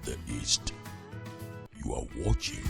the East. You are watching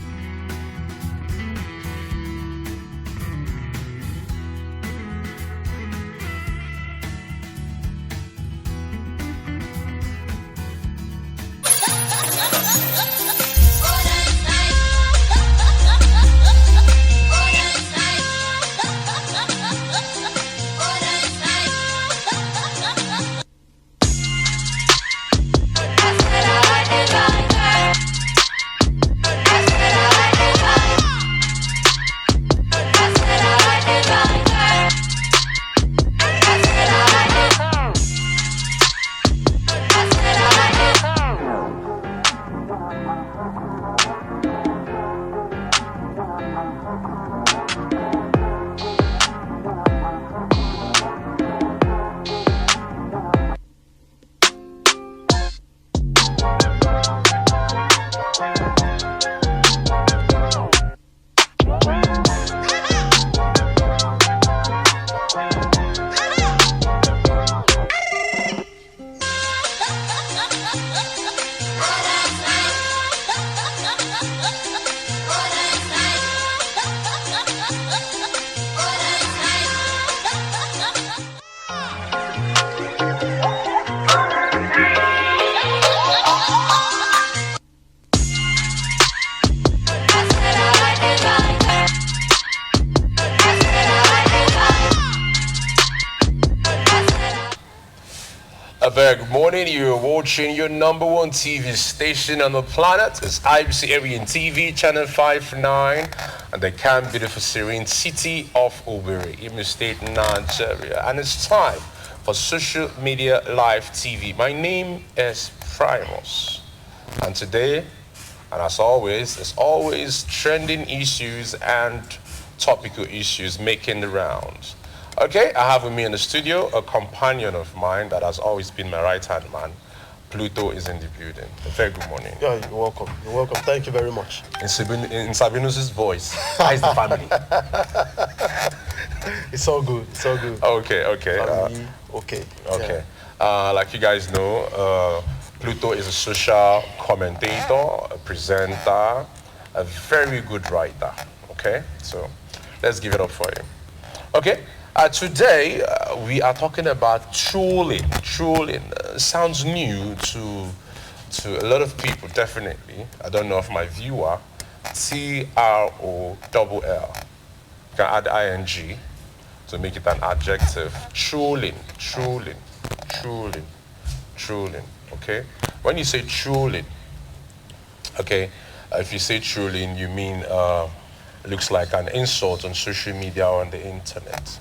A very good morning. You're watching your number one TV station on the planet. It's IBC Area TV, channel 59, and the calm, beautiful, serene city of Owerri, Imo State, Nigeria. And it's time for Social Media Live TV. My name is Prymos. And today, and as always, there's always trending issues and topical issues making the rounds. Okay, I have with me in the studio a companion of mine that has always been my right-hand man. Pluto is in the building. A very good morning. Yeah, you're welcome. You're welcome. Thank you very much. In Sabinus' voice, how is the family? It's all good. It's all good. Okay. Family, okay. Okay. Like you guys know, Pluto is a social commentator, a presenter, a very good writer. Okay, so let's give it up for him. Okay. Today, we are talking about trolling. Trolling sounds new to a lot of people, definitely. I don't know if my viewer, T-R-O-L-L. You can add ing to make it an adjective. Trolling. Okay? When you say trolling, okay, if you say trolling, you mean looks like an insult on social media or on the internet.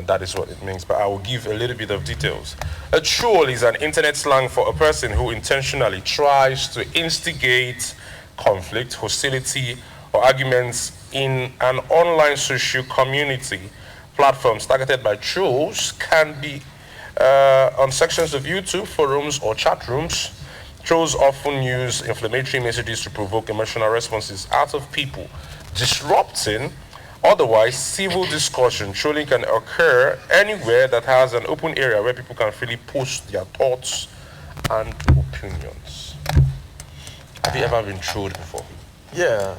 That is what it means, but I will give a little bit of details. A troll is an internet slang for a person who intentionally tries to instigate conflict, hostility, or arguments in an online social community. Platforms targeted by trolls can be on sections of YouTube, forums, or chat rooms. Trolls often use inflammatory messages to provoke emotional responses out of people, disrupting otherwise civil discussion. Trolling can occur anywhere that has an open area where people can freely post their thoughts and opinions. Have you ever been trolled before? Yeah.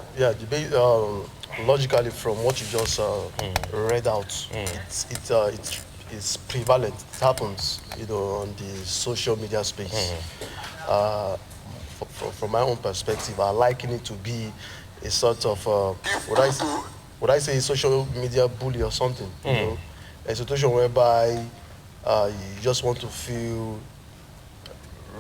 Logically, from what you just read out, it's prevalent. It happens, on the social media space. From my own perspective, I liken it to be a sort of would I say social media bully or something? You know, a situation whereby you just want to feel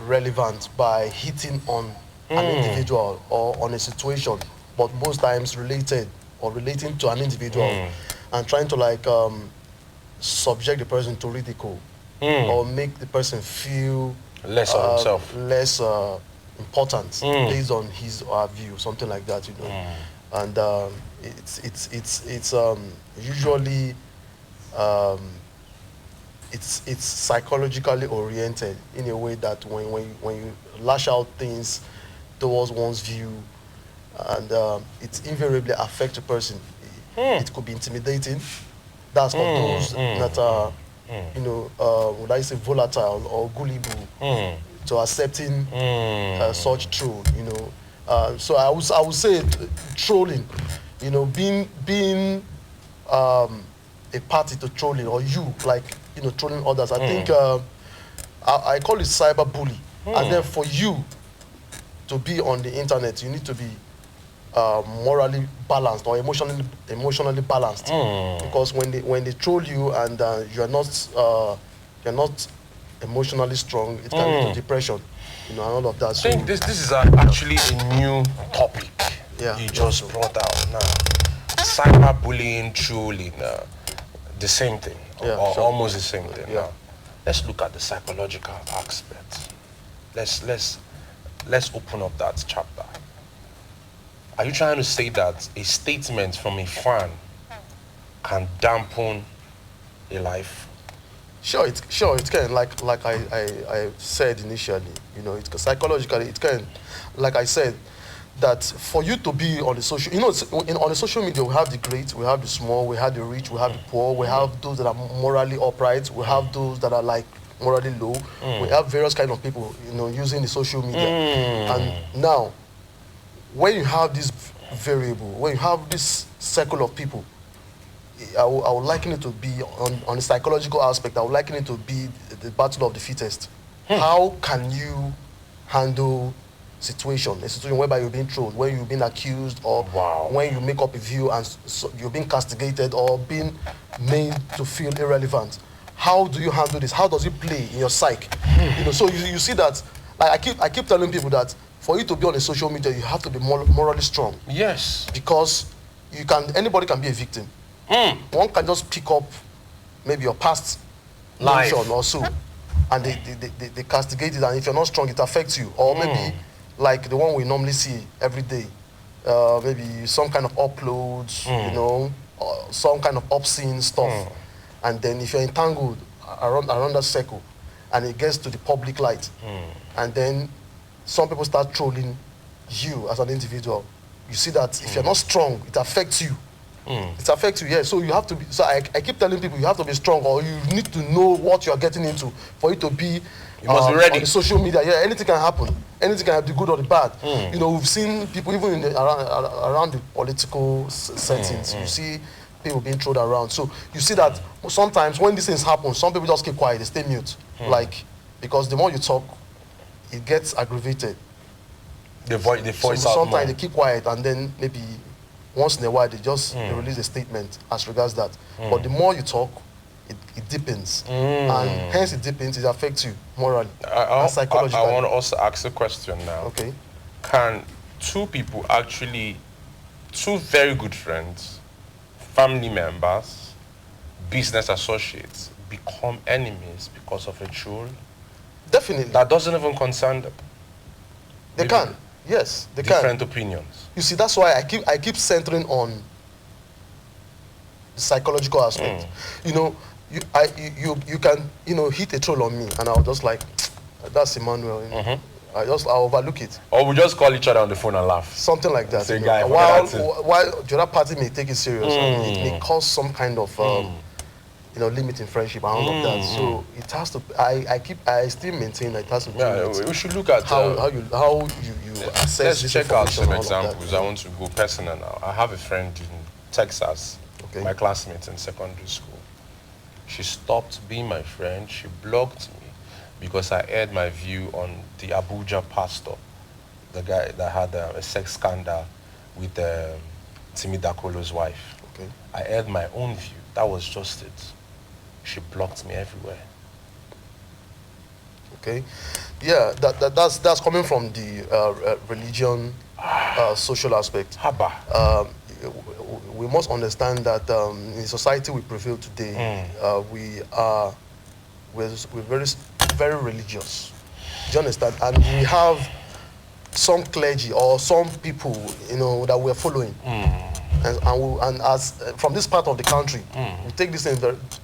relevant by hitting on an individual or on a situation, but most times relating to an individual, and trying to subject the person to ridicule or make the person feel less of himself, less important based on his or her view, something like that, And it's usually it's psychologically oriented in a way that when you lash out things towards one's view, and it invariably affects a person. It could be intimidating. That's for those that are, would I say volatile or gullible. to accepting such troll, you know. So I would say trolling, you know, being a party to trolling, or you, like, you know, trolling others. I think I call it cyberbully. And then for you to be on the internet, you need to be morally balanced or emotionally balanced. Because when they troll you and you're not emotionally strong, it can lead to depression, you know, and all of that. I think this is actually a new topic you just brought out now. Cyberbullying, trolling, the same thing, or almost the same thing. Now, let's look at the psychological aspect. Let's open up that chapter. Are you trying to say that a statement from a fan can dampen a life? Sure, it can. Like I said initially, you know, psychologically it can. Like I said, that for you to be on the social, you know, on the social media, we have the great, we have the small, we have the rich, we have the poor, we have those that are morally upright, we have those that are like morally low. We have various kind of people, you know, using the social media. And now, when you have this variable, when you have this circle of people, I would liken it to be on the psychological aspect. I would liken it to be the battle of the fittest. How can you handle a situation whereby you're being trolled, when you've been accused, or when you make up a view and you're being castigated or being made to feel irrelevant? How do you handle this? How does it play in your psyche? You know, so you see that, like I keep telling people that for you to be on the social media, you have to be morally strong. Yes. Because anybody can be a victim. One can just pick up maybe your past life or so, and they castigate it, and if you're not strong, it affects you. Or maybe like the one we normally see every day, maybe some kind of uploads, you know, or some kind of obscene stuff. And then if you're entangled around that circle, and it gets to the public light, and then some people start trolling you as an individual, you see that if you're not strong, it affects you. It affects you, yeah. So you have to be. So I keep telling people, you have to be strong, or you need to know what you are getting into for you to be. You must be ready. On the social media, yeah. Anything can happen. Anything can have the good or the bad. You know, we've seen people even around the political settings. You see people being thrown around. So you see that sometimes when these things happen, some people just keep quiet. They stay mute, like, because the more you talk, it gets aggravated. The voice so out sometimes more. they keep quiet, and then maybe once in a while they just release a statement as regards that. But the more you talk, it deepens, and hence it deepens. It affects you morally and psychologically. I want to also ask a question now. Okay. Can two people actually, two very good friends, family members, business associates, become enemies because of a troll? Definitely. That doesn't even concern them. They can. Yes, they can. Different opinions. You see, that's why I keep centering on the psychological aspect. You know, you can, you know, hit a troll on me, and I'll just like, that's Emmanuel. You know? I'll overlook it. Or we just call each other on the phone and laugh. Something like that. Say, You know? guy, while the other party may take it serious, and it may cause some kind of you know, limit in friendship and all of that. So it has to. I still maintain that it has to do with we should look at how you assess. Let's this check out information some and all of that. examples. I want to go personal now. I have a friend in Texas, my classmate in secondary school. She stopped being my friend. She blocked me because I aired my view on the Abuja pastor, the guy that had a sex scandal with Timi Dakolo's wife. Okay. I aired my own view. That was just it. She blocked me everywhere. Okay, yeah, that's coming from the religion, social aspect. Haba. We must understand that in the society we prevail today, we're very religious. Do you understand? And we have some clergy or some people, you know, that we're following. And as from this part of the country, we take these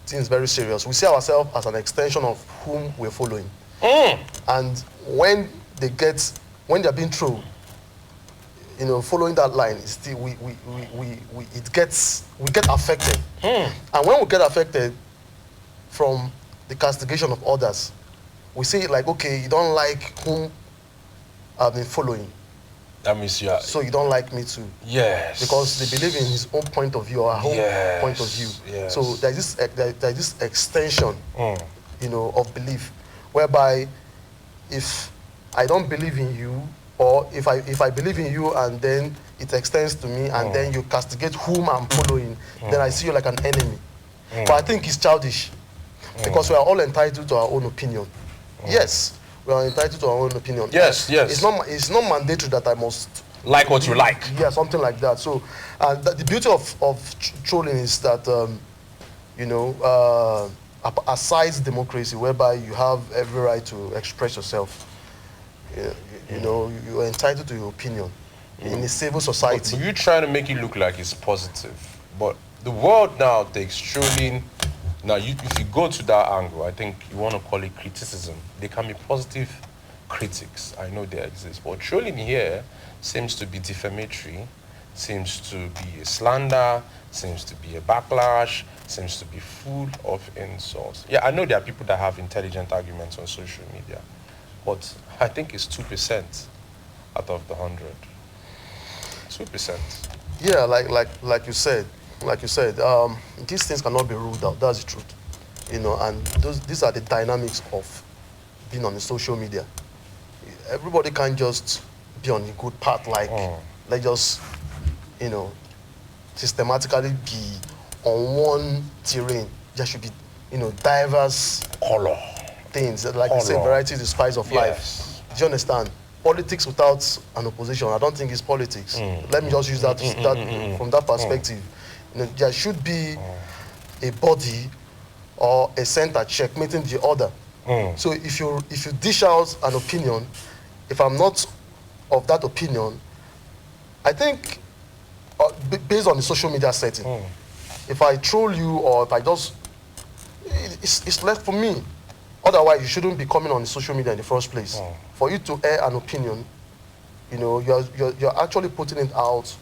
things very serious. We see ourselves as an extension of whom we're following. And when they're being trolled, you know, following that line, we get affected. And when we get affected from the castigation of others, we say it like, okay, you don't like whom I've been following, That means you are. so you don't like me too. Yes. Because they believe in his own point of view or her own point of view. Yes. So there's this extension, Mm. of belief, whereby if I don't believe in you, or if I believe in you and then it extends to me and then you castigate whom I'm following, then I see you like an enemy. But I think it's childish because we are all entitled to our own opinion. Yes, we are entitled to our own opinion. Yes, yes. It's not mandatory that I must Like what you like. yeah, something like that. So, the beauty of trolling is that, aside democracy, whereby you have every right to express yourself, you are entitled to your opinion in a civil society. But you trying to make it look like it's positive. But the world now takes trolling. Now, if you go to that angle, I think you want to call it criticism. They can be positive critics. I know they exist. But trolling here seems to be defamatory, seems to be a slander, seems to be a backlash, seems to be full of insults. Yeah, I know there are people that have intelligent arguments on social media, but I think it's 2% out of the 100. 2%. Yeah, like you said, these things cannot be ruled out. That's the truth, and these are the dynamics of being on the social media. Everybody can't just be on the good path, like let's just, systematically be on one terrain. There should be, diverse Color. things. Like I say, variety is the spice of life. Do you understand? Politics without an opposition, I don't think it's politics. Let me just use that from that perspective. There should be a body or a center checkmating the other. So if you dish out an opinion, if I'm not of that opinion, I think based on the social media setting, if I troll you or if I just, it's left for me. Otherwise, you shouldn't be coming on the social media in the first place. For you to air an opinion, you're actually putting it out,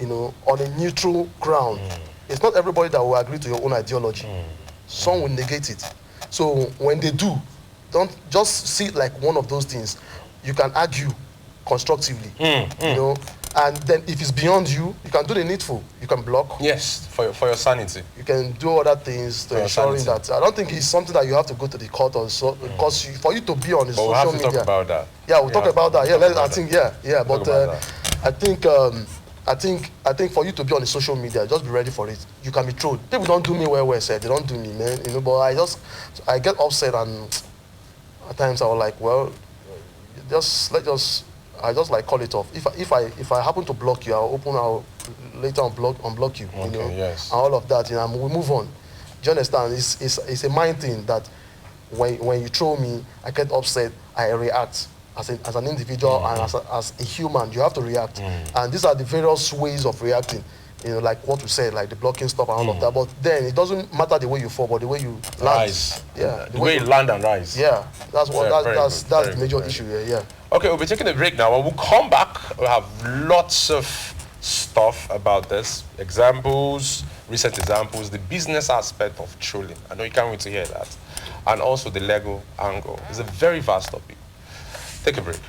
on a neutral ground. It's not everybody that will agree to your own ideology. Some will negate it. So when they do, don't just see it like one of those things. You can argue constructively, and then if it's beyond you, you can do the needful. You can block. Yes, for your sanity. You can do other things to ensuring that. I don't think it's something that you have to go to the court or so, because for you to be on the social media. We'll have to talk about that. Yeah, we'll talk about that. Yeah, but I think for you to be on the social media, just be ready for it. You can be trolled. People don't do me well said. They don't do me, man. But I get upset, and at times I was like, well, I just like call it off. If I happen to block you, I'll later unblock you. Okay, yes. And all of that, and we move on. Do you understand? It's a mind thing that when you troll me, I get upset, I react as an individual and as a human. You have to react, and these are the various ways of reacting. Like what we said, like the blocking stuff and all of that. But then it doesn't matter the way you fall, but the way you land. Rise. Yeah. The way you land and rise. Yeah. That's the major issue here. Yeah. Okay, we'll be taking a break now. When we'll come back, we'll have lots of stuff about this. Examples, recent examples, the business aspect of trolling. I know you can't wait to hear that. And also the legal angle. It's a very vast topic. Take a break.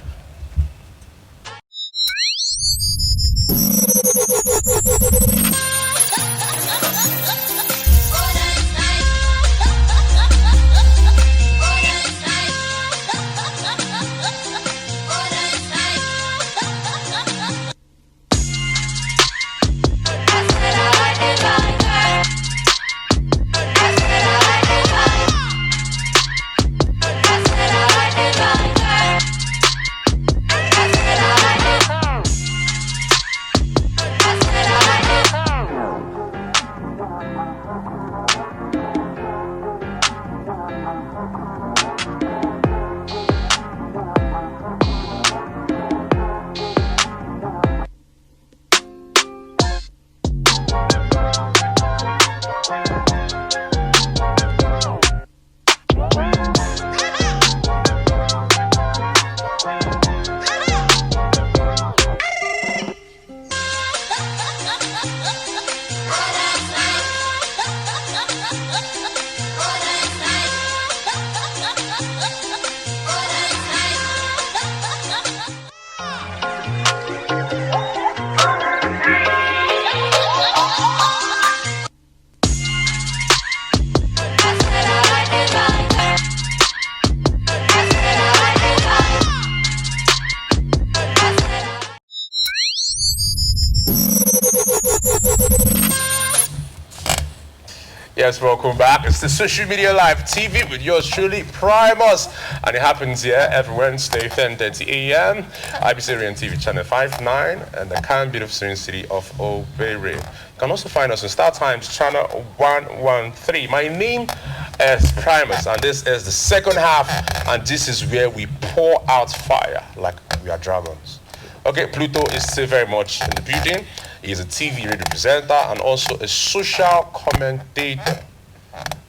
Yes, welcome back. It's the Social Media Live TV with yours truly, Prymos. And it happens here every Wednesday, 10:30 a.m. IBC Radiant TV channel 59 and the Can Beautiful Serene City of Owerri. You can also find us on Star Times channel 113. My name is Prymos, and this is the second half, and this is where we pour out fire like we are dragons. Okay, Pluto is still very much in the building. He is a TV radio presenter and also a social commentator.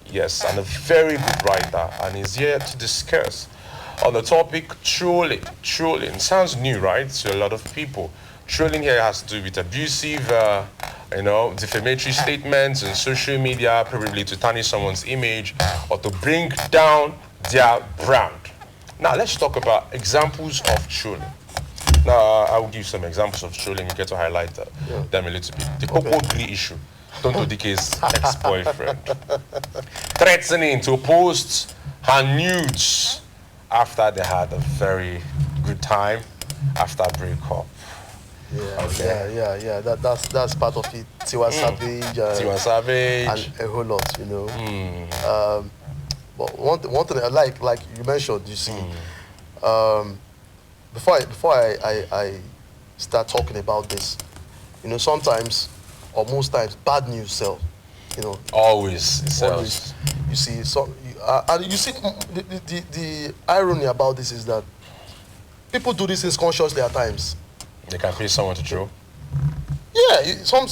Yes, and a very good writer, and he's here to discuss on the topic trolling. Trolling sounds new, right, to a lot of people. Trolling here has to do with abusive, defamatory statements on social media, probably to tarnish someone's image or to bring down their brand. Now, let's talk about examples of trolling. Now, I will give you some examples of trolling. You get to highlight them a little bit. The Coco Gree issue. Tonto Dike's ex-boyfriend. Threatening to post her nudes after they had a very good time after a breakup. Yeah. That's part of it. Tiwa Savage. And a whole lot, you know. But one thing I like you mentioned, you see, before I start talking about this, you know, sometimes or most times bad news sells. You know, always it sells. You see, and you see the irony about this is that people do this unconsciously at times. They can pay someone to troll. Yeah, some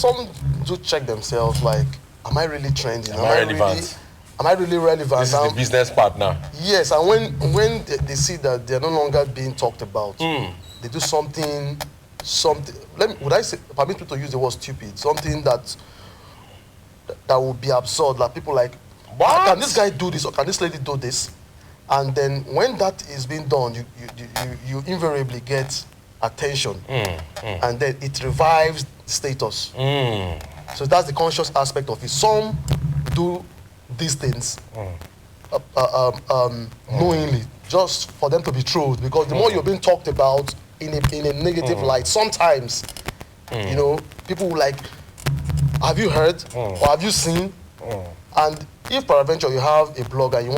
do check themselves like, am I really trending? Am I relevant? Am I really relevant? This is the business partner. Yes, and when they see that they're no longer being talked about, they do something. Permit me to use the word stupid, something that would be absurd. Like people like, what? Can this guy do this or can this lady do this? And then when that is being done, you invariably get attention, and then it revives status. So that's the conscious aspect of it. Some do these things knowingly, just for them to be trolled, because the more you're being talked about in a negative light, sometimes you know, people will like, have you heard or have you seen? And if peradventure you have a blog and you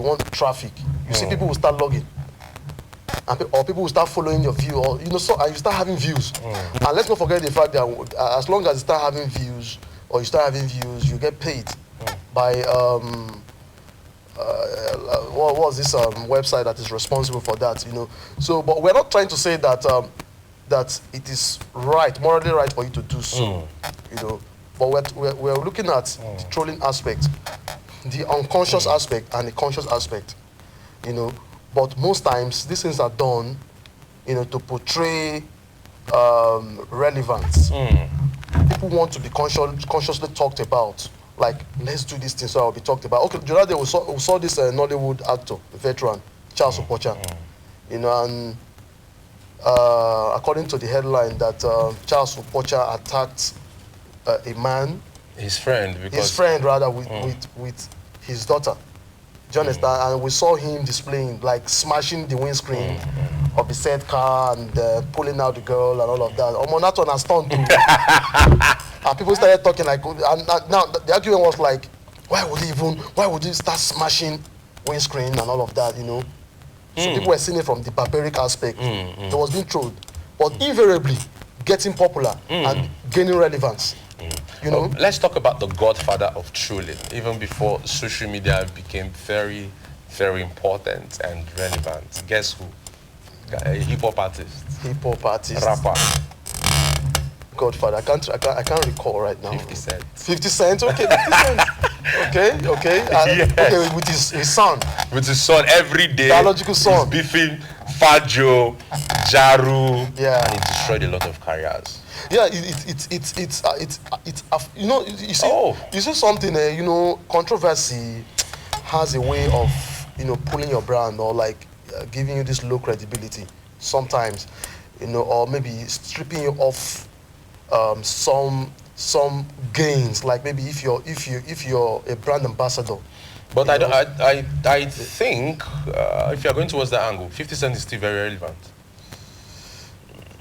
want traffic, you see people will start logging, or people will start following your view, or and you start having views. And let's not forget the fact that as long as you start having views, you get paid by what was this website that is responsible for that, you know. So, but we're not trying to say that that it is right, morally right for you to do so, you know. But we're looking at the trolling aspect, the unconscious aspect, and the conscious aspect, you know. But most times these things are done, you know, to portray relevance. People want to be consciously talked about. Like, let's do this thing so I'll be talked about. Okay, the other day we saw this Nollywood actor, veteran, Charles Okocha. You know, and according to the headline that Charles Okocha attacked a man. His friend, with his daughter. Do you understand? And we saw him displaying, like smashing the windscreen of the said car and pulling out the girl and all of that. That one has turned to. And people started talking like, and now the argument was like, why would he start smashing windscreen and all of that, you know? So people were seeing it from the barbaric aspect. It was being trolled, but invariably getting popular and gaining relevance. You know? Let's talk about the godfather of trolling. Even before social media became very, very important and relevant. Guess who? A hip-hop artist. Rapper. Godfather. I can't recall right now. 50 Cent. 50 Cent. Okay, 50 Cent. Okay. Yes. Okay, with his son. With his son every day. Biological son. He's beefing Fajo, Jaru. Yeah. And he destroyed a lot of careers. Yeah, it's you know, you see something, you know, controversy has a way of, you know, pulling your brand or like giving you this low credibility sometimes, you know, or maybe stripping you off some gains, like maybe if you're a brand ambassador. But I think if you're going towards that angle, 50 Cent is still very relevant.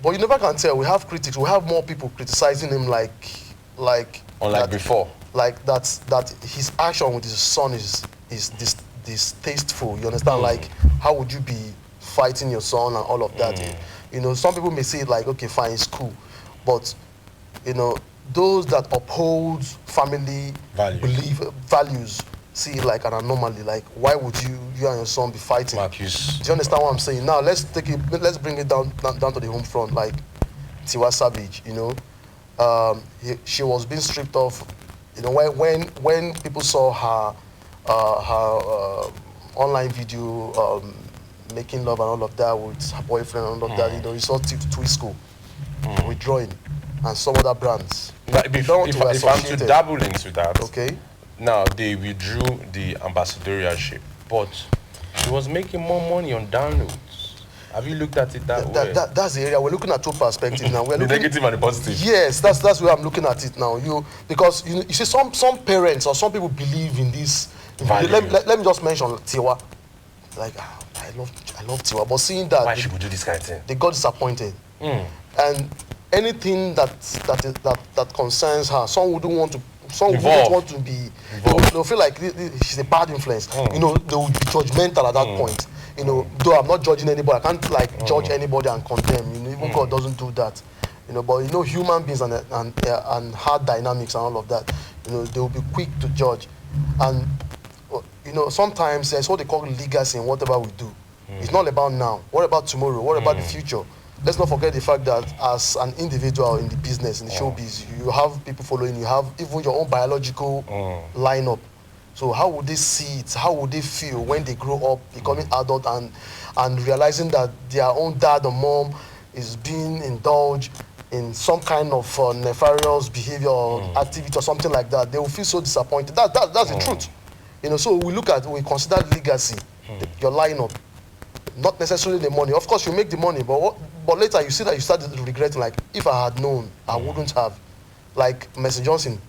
But you never can tell. We have critics. We have more people criticizing him like unlike before. that his action with his son is distasteful. You understand? Like, how would you be fighting your son and all of that? You know, some people may say it like, okay, fine, it's cool, but you know, those that uphold family values see it like an anomaly. Like, why would you and your son be fighting? Marcus. Do you understand what I'm saying? Now let's bring it down to the home front. Like Tiwa Savage, you know, she was being stripped off. You know, when people saw her online video making love and all of that with her boyfriend and all of that, you know, you saw Twisco withdrawing and some other brands. But if I'm to dabble into that, okay. Now they withdrew the ambassadorship, but she was making more money on downloads. Have you looked at it that way? That's the area we're looking at. Two perspectives now. We're the negative and the positive. Yes, that's where I'm looking at it now. Because you see, some parents or some people believe in this. Let me just mention Tiwa. Like, I love Tiwa, but seeing that why she would do this kind of thing, they got disappointed. And anything that concerns her, some wouldn't want to. Some wouldn't want to be. They'll feel like she's a bad influence. You know, they will be judgmental at that point. You know, though I'm not judging anybody, I can't like judge anybody and condemn. You know, even God doesn't do that. You know, but you know, human beings and hard dynamics and all of that. You know, they will be quick to judge, and you know, sometimes there's what they call legacy in whatever we do. It's not about now. What about tomorrow? What about the future? Let's not forget the fact that as an individual in the business, in the showbiz, you have people following, you have even your own biological lineup. So how would they see it? How would they feel when they grow up, becoming adult and realizing that their own dad or mom is being indulged in some kind of nefarious behavior or activity or something like that? They will feel so disappointed. That's the truth. You know, so we consider legacy, your lineup, not necessarily the money. Of course, you make the money, but later you see that you started regretting, like, if I had known, I wouldn't have. Like Mercy Johnson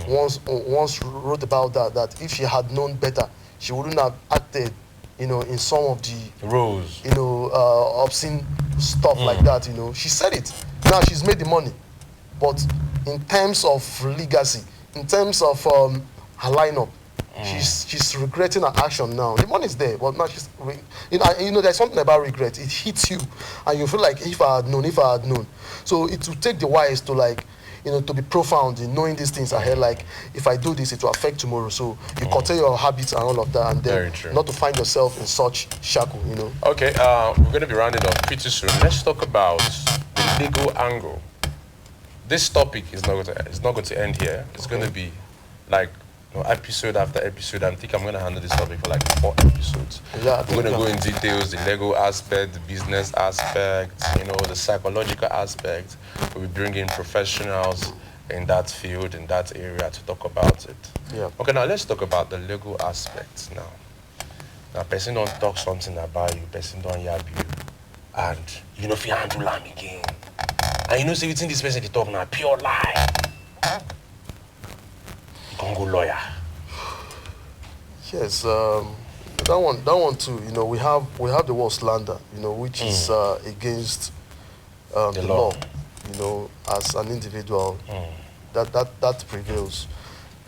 once wrote about that if she had known better, she wouldn't have acted, you know, in some of the roles, you know, obscene stuff like that. You know, she said it. Now she's made the money, but in terms of legacy, in terms of her lineup, she's regretting her action now. The money's there, but now she's, you know, there's something about regret. It hits you, and you feel like if I had known. So it will take the wise to, like, you know, to be profound in knowing these things ahead. Like, if I do this, it will affect tomorrow. So you curtail your habits and all of that, and then not to find yourself in such shackle. You know. Okay, we're going to be rounding off pretty soon. Let's talk about the legal angle. This topic is not going to end here. It's going to be like, episode after episode. I think I'm going to handle this topic for like 4 episodes. Yeah, we're going to go in details, the legal aspect, the business aspect, you know, the psychological aspect. We'll bring in professionals in that field, in that area, to talk about it. Yeah. Okay, now let's talk about the legal aspects now. Now, person don't talk something about you, person don't yab you, and you know if you handle them again. And you know, see, within this person they talk now, pure lie. Congo lawyer. Yes, that one too. You know, we have the word slander. You know, which is against the law. You know, as an individual, that prevails.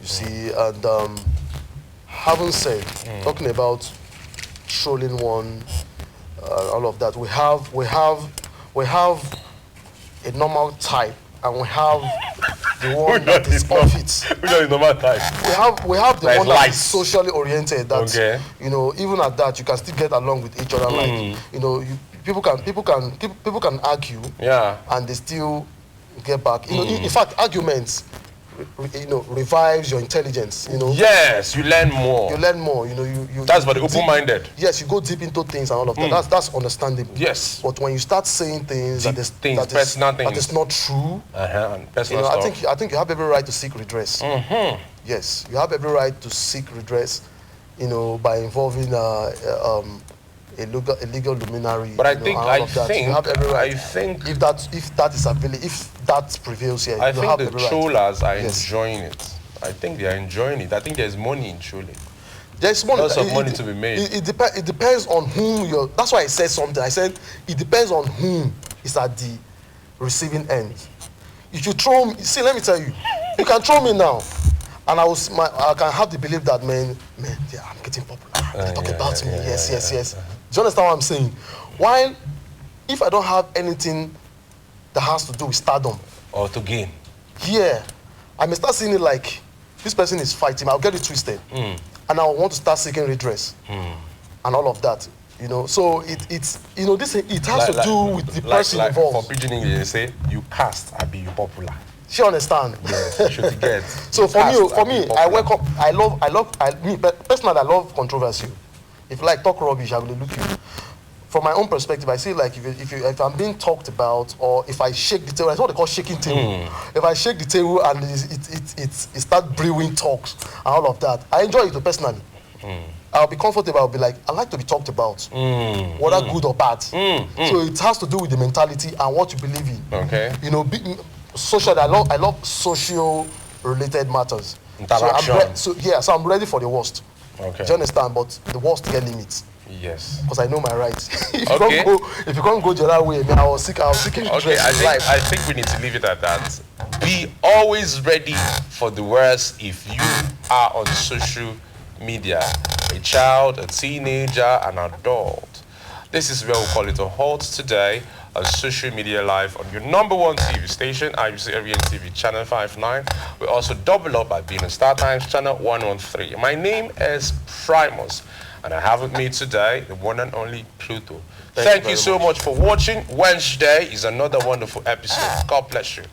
You see, and having said, talking about trolling one, all of that, we have a normal type, and we have the one that is off it. Which one is normal type? We have the like one that is socially oriented. That you know, even at that, you can still get along with each other. Like, you know, people can argue, and they still get back. You know, in fact, arguments, you know, revives your intelligence. You know. Yes, you learn more. You learn more. You know, you. That's for the open-minded. Yes, you go deep into things and all of that. That's understandable. Yes. But when you start saying things that is not true, you know, I think you have every right to seek redress. Yes, you have every right to seek redress. You know, by involving a legal luminary. But I think you have every right. I think if that is available, if that prevails here, I you think have the every right. trollers are enjoying it. I think they are enjoying it. I think there's money in trolling. There's money. Lots of money to be made. It depends on whom you're. That's why I said something. I said it depends on whom is at the receiving end. If you throw me, see, let me tell you, you can throw me now, And I can have the belief that, man, yeah, I'm getting popular. They talk about me. Yes. Do you understand what I'm saying? While if I don't have anything that has to do with stardom or to gain, yeah, I may start seeing it like this person is fighting. I'll get it twisted, and I want to start seeking redress, and all of that. So it's this it has to do with the person involved. For pidgin English, they say you cast, I be you popular. You understand? Yes, you should get. So for me, personally, I love controversy. If you like talk rubbish, I will look you. From my own perspective, I see like if I'm being talked about, or if I shake the table, that's what they call shaking table. If I shake the table and it start brewing talks and all of that, I enjoy it personally. I'll be comfortable. I'll be like, I like to be talked about, whether good or bad. So it has to do with the mentality and what you believe in. Okay. Social. I love social-related matters. Interaction. So I'm ready for the worst. Okay. Do you understand? But the worst get limits. Yes. Because I know my rights. If you can't go the other way, I will seek Okay, I think we need to leave it at that. Be always ready for the worst if you are on social media. A child, a teenager, an adult. This is where we call it a halt today on Social Media Live on your #1 TV station, IBC Arian TV Channel 59. We also double up by being on Star Times Channel 113. My name is Prymos, and I have with me today the one and only Pluto. Thank you so much for watching. Wednesday is another wonderful episode. God bless you.